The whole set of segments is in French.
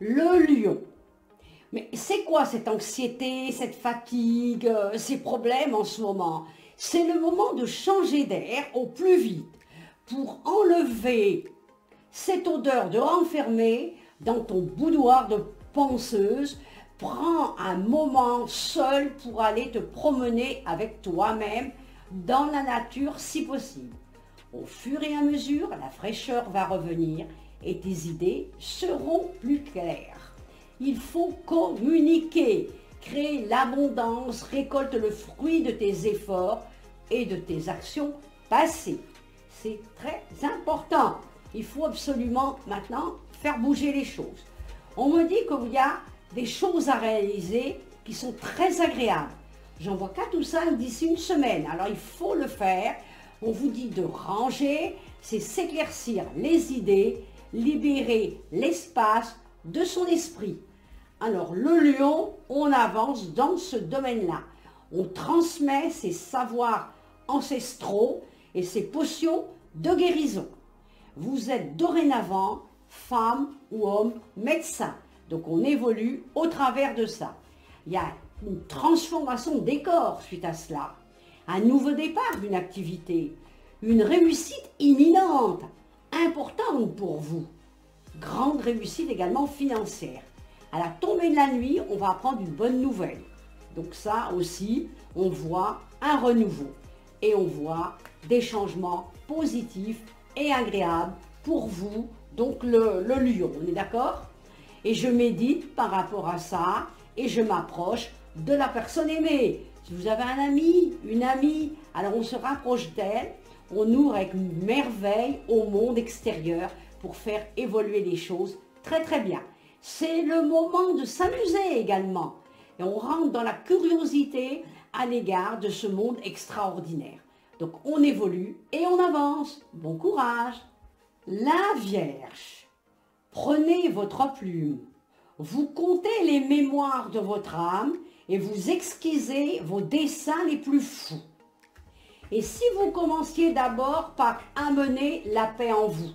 Le lion. Mais c'est quoi cette anxiété, cette fatigue, ces problèmes en ce moment? C'est le moment de changer d'air au plus vite pour enlever cette odeur de renfermé dans ton boudoir de penseuse. Prends un moment seul pour aller te promener avec toi-même dans la nature si possible. Au fur et à mesure, la fraîcheur va revenir et tes idées seront plus claires. Il faut communiquer, créer l'abondance, récolte le fruit de tes efforts et de tes actions passées. C'est très important. Il faut absolument maintenant faire bouger les choses. On me dit qu'il y a des choses à réaliser qui sont très agréables. J'en vois 4 ou 5 d'ici une semaine. Alors il faut le faire. On vous dit de ranger, c'est s'éclaircir les idées, libérer l'espace de son esprit. Alors le lion, on avance dans ce domaine-là. On transmet ses savoirs ancestraux et ses potions de guérison. Vous êtes dorénavant femme ou homme médecin. Donc on évolue au travers de ça. Il y a une transformation des corps suite à cela. Un nouveau départ d'une activité. Une réussite imminente, importante pour vous. Grande réussite également financière. À la tombée de la nuit, on va apprendre une bonne nouvelle. Donc ça aussi, on voit un renouveau. Et on voit des changements positifs et agréables pour vous, donc le lion, on est d'accord? Et je médite par rapport à ça et je m'approche de la personne aimée. Si vous avez un ami, une amie, alors on se rapproche d'elle, on ouvre avec merveille au monde extérieur pour faire évoluer les choses très très bien. C'est le moment de s'amuser également. Et on rentre dans la curiosité à l'égard de ce monde extraordinaire. Donc on évolue et on avance. Bon courage. La Vierge. Prenez votre plume. Vous comptez les mémoires de votre âme et vous exquisez vos dessins les plus fous. Et si vous commenciez d'abord par amener la paix en vous?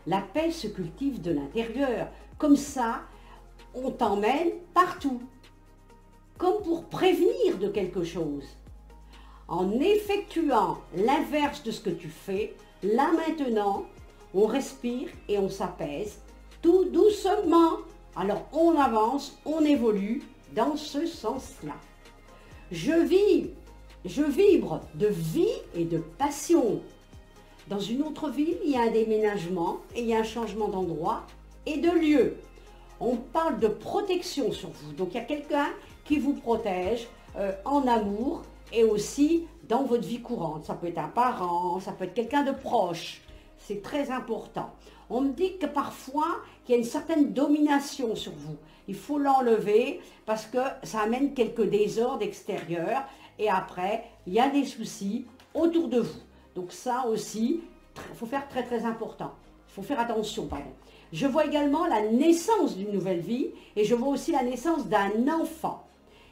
La paix se cultive de l'intérieur. Comme ça, on t'emmène partout. Comme pour prévenir de quelque chose. En effectuant l'inverse de ce que tu fais, là maintenant, on respire et on s'apaise tout doucement. Alors on avance, on évolue dans ce sens-là. Je vibre de vie et de passion. Dans une autre ville, il y a un déménagement et il y a un changement d'endroit et de lieu. On parle de protection sur vous. Donc il y a quelqu'un qui vous protège en amour et aussi dans votre vie courante. Ça peut être un parent, ça peut être quelqu'un de proche. C'est très important. On me dit que parfois, qu'il y a une certaine domination sur vous. Il faut l'enlever parce que ça amène quelques désordres extérieurs et après, il y a des soucis autour de vous. Donc ça aussi, il faut faire très très important. Il faut faire attention, pardon. Je vois également la naissance d'une nouvelle vie et je vois aussi la naissance d'un enfant.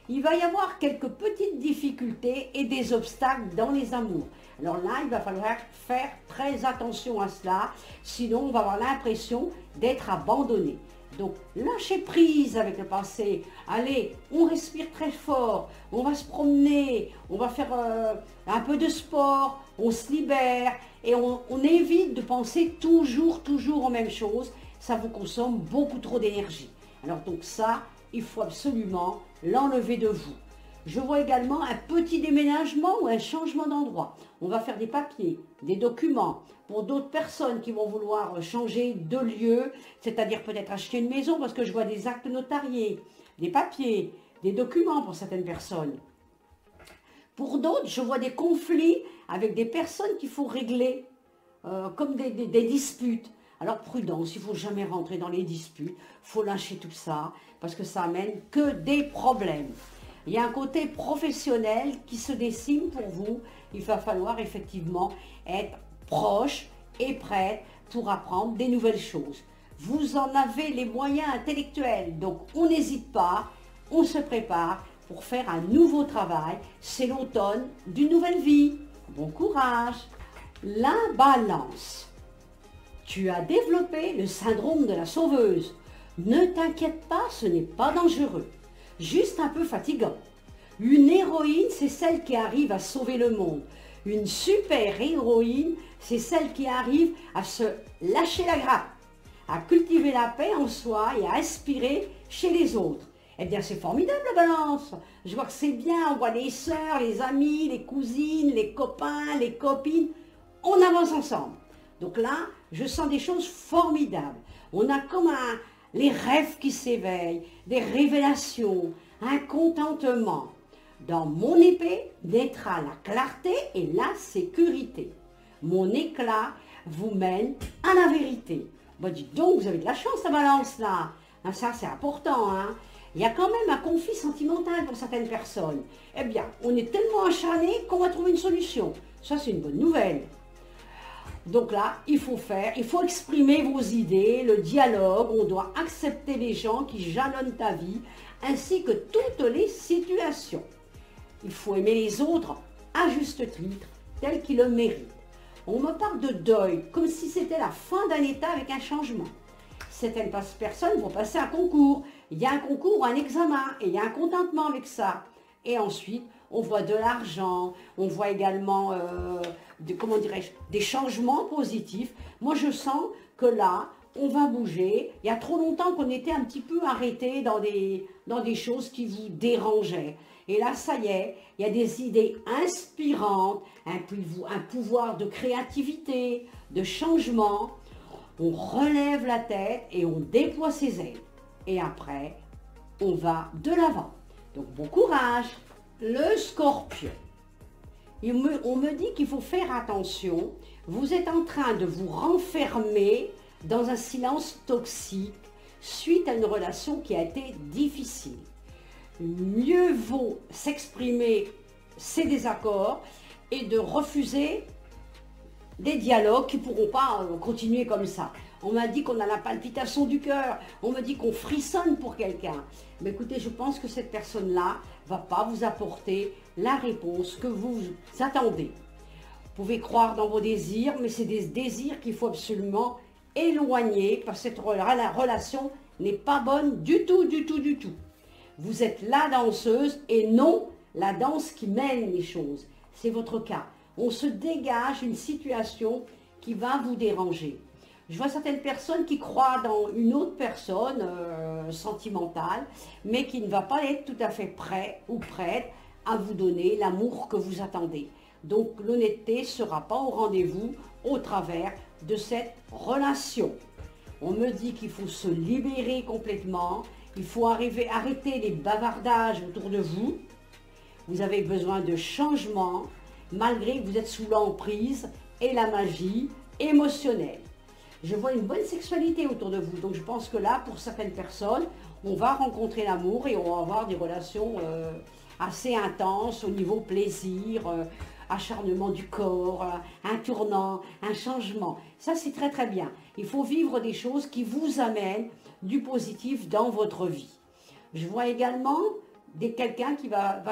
Il va y avoir quelques petites difficultés et des obstacles dans les amours. Alors là, il va falloir faire très attention à cela, sinon on va avoir l'impression d'être abandonné. Donc lâchez prise avec le passé. Allez, on respire très fort, on va se promener, on va faire un peu de sport, on se libère et on évite de penser toujours aux mêmes choses. Ça vous consomme beaucoup trop d'énergie. Alors donc ça, il faut absolument l'enlever de vous. Je vois également un petit déménagement ou un changement d'endroit. On va faire des papiers, des documents. Pour d'autres personnes qui vont vouloir changer de lieu, c'est-à-dire peut-être acheter une maison parce que je vois des actes notariés, des papiers, des documents pour certaines personnes. Pour d'autres, je vois des conflits avec des personnes qu'il faut régler, comme des disputes. Alors prudence, il ne faut jamais rentrer dans les disputes, il faut lâcher tout ça, parce que ça amène que des problèmes. Il y a un côté professionnel qui se dessine pour vous. Il va falloir effectivement être proche et prêt pour apprendre des nouvelles choses. Vous en avez les moyens intellectuels, donc on n'hésite pas, on se prépare pour faire un nouveau travail. C'est l'automne d'une nouvelle vie. Bon courage. La Balance. Tu as développé le syndrome de la sauveuse. Ne t'inquiète pas, ce n'est pas dangereux, juste un peu fatigant. Une héroïne, c'est celle qui arrive à sauver le monde. Une super héroïne, c'est celle qui arrive à se lâcher la grappe, à cultiver la paix en soi et à aspirer chez les autres. Eh bien, c'est formidable la balance. Je vois que c'est bien, on voit les sœurs, les amis, les cousines, les copains, les copines. On avance ensemble. Donc là, je sens des choses formidables. On a comme les rêves qui s'éveillent, des révélations, un contentement. Dans mon épée naîtra la clarté et la sécurité. Mon éclat vous mène à la vérité. Bah, dites donc, vous avez de la chance, la balance, là. Hein, ça, c'est important. Hein. Il y a quand même un conflit sentimental pour certaines personnes. Eh bien, on est tellement acharné qu'on va trouver une solution. Ça, c'est une bonne nouvelle. Donc là, il faut exprimer vos idées, le dialogue. On doit accepter les gens qui jalonnent ta vie, ainsi que toutes les situations. Il faut aimer les autres à juste titre, tel qu'ils le méritent. On me parle de deuil, comme si c'était la fin d'un état avec un changement. Certaines personnes vont passer un concours. Il y a un concours ou un examen, et il y a un contentement avec ça. Et ensuite, on voit de l'argent, on voit également, des changements positifs. Moi, je sens que là, on va bouger. Il y a trop longtemps qu'on était un petit peu arrêté dans des choses qui vous dérangeaient. Et là, ça y est, il y a des idées inspirantes, un pouvoir de créativité, de changement. On relève la tête et on déploie ses ailes. Et après, on va de l'avant. Donc, bon courage. Le Scorpion. On me dit qu'il faut faire attention. Vous êtes en train de vous renfermer dans un silence toxique suite à une relation qui a été difficile. Mieux vaut s'exprimer ses désaccords et de refuser des dialogues qui ne pourront pas continuer comme ça. On m'a dit qu'on a la palpitation du cœur, on me dit qu'on frissonne pour quelqu'un. Mais écoutez, je pense que cette personne-là ne va pas vous apporter la réponse que vous attendez. Vous pouvez croire dans vos désirs, mais c'est des désirs qu'il faut absolument éloigner parce que la relation n'est pas bonne du tout, du tout, du tout. Vous êtes la danseuse et non la danse qui mène les choses. C'est votre cas. On se dégage une situation qui va vous déranger. Je vois certaines personnes qui croient dans une autre personne sentimentale, mais qui ne va pas être tout à fait prêt ou prête à vous donner l'amour que vous attendez. Donc l'honnêteté ne sera pas au rendez-vous au travers de cette relation. On me dit qu'il faut se libérer complètement, il faut arrêter les bavardages autour de vous. Vous avez besoin de changement, malgré que vous êtes sous l'emprise et la magie émotionnelle. Je vois une bonne sexualité autour de vous, donc je pense que là, pour certaines personnes, on va rencontrer l'amour et on va avoir des relations assez intenses au niveau plaisir, acharnement du corps, un tournant, un changement. Ça, c'est très très bien. Il faut vivre des choses qui vous amènent du positif dans votre vie. Je vois également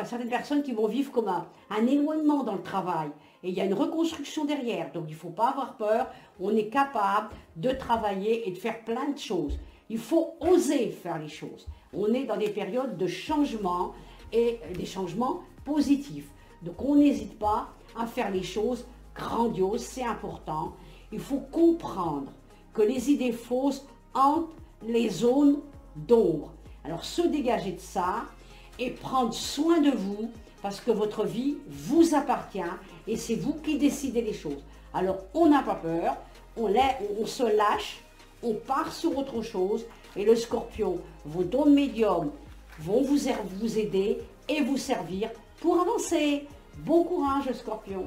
certaines personnes qui vont vivre comme un éloignement dans le travail. Et il y a une reconstruction derrière. Donc il ne faut pas avoir peur. On est capable de travailler et de faire plein de choses. Il faut oser faire les choses. On est dans des périodes de changement et des changements positifs. Donc on n'hésite pas à faire les choses grandioses, c'est important. Il faut comprendre que les idées fausses hantent les zones d'ombre. Alors se dégager de ça et prendre soin de vous parce que votre vie vous appartient et c'est vous qui décidez les choses. Alors on n'a pas peur, on se lâche, on part sur autre chose et le Scorpion, vos dons de médium vont vous aider et vous servir pour avancer. Bon courage, Scorpion!